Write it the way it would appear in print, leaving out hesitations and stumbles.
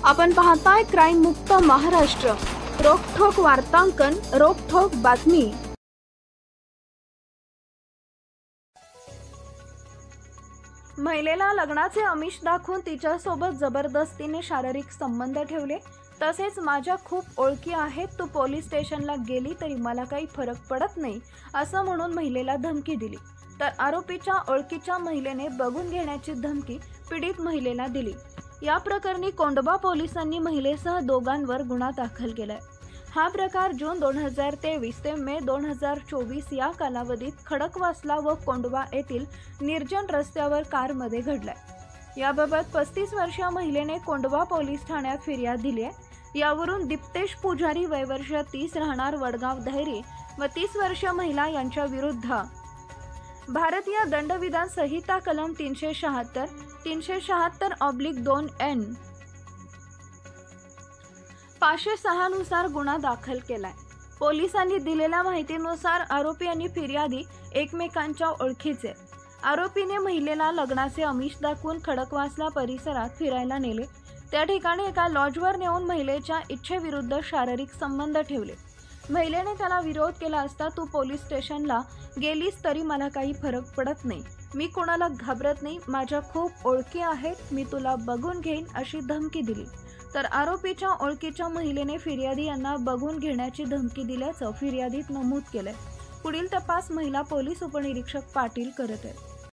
आपण पाहताय क्राईम मुक्त महाराष्ट्र, रोखठोक वार्तांकन, रोखठोक बातमी। महिलेला लग्नाचे आमिष दाखवून तिच्यासोबत जबरदस्तीने शारीरिक संबंध ठेवले, तसेच माझ्या खूप ओळखी आहेत, तू पोलीस स्टेशनला गेली तरी मला काही फरक पडत नाही असं म्हणून महिलेला धमकी दिली। तर आरोपीच्या ओळखीच्या महिलेने बघून घेण्याची धमकी पीडित महिलेला दिली। या प्रकरणी कोंडवा पोलिसांनी महिलेसह दोघांवर गुन्हा दाखल केलाय। हा प्रकार जून 2023 ते मे 2024 या कालावधीत खडकवासला व कोंडवा येथील निर्जन रस्त्यावर कारमध्ये घडलाय। याबाबत 35 वर्षीय महिलेने कोंडवा पोलीस ठाण्यात फिर्याद दिली आहे। यावरून दीप्तेश पुजारी वय वर्ष 30 राहणार वडगाव धैरी व 30 वर्षीय महिला यांच्या विरुद्ध भारतीय दंडविधान संहिता कलम 376, 376/2N 506 नुसार गुन्हा दाखल केलाय। पोलिसांनी दिलेल्या माहितीनुसार आरोपी आणि फिर्यादी एकमेकांच्या ओळखीचे। आरोपीने महिलेला लग्नाचे आमिष दाखवून खडकवासला परिसरात फिरायला नेले। त्या ठिकाणी एका लॉजवर नेऊन महिलेच्या इच्छेविरुद्ध शारीरिक संबंध ठेवले। महिलेने त्याला विरोध केला असता तू पोलीस स्टेशनला गेलीस तरी मला काही फरक पडत नाही, मी कोणाला घाबरत नाही, माझ्या खूप ओळखी आहेत, मी तुला बघून घेईन अशी धमकी दिली। तर आरोपीच्या ओळखीच्या महिलेने फिर्यादी यांना बघून घेण्याची धमकी दिल्याचं फिर्यादीत नमूद केलंय। पुढील तपास महिला पोलीस उपनिरीक्षक पाटील करत आहेत।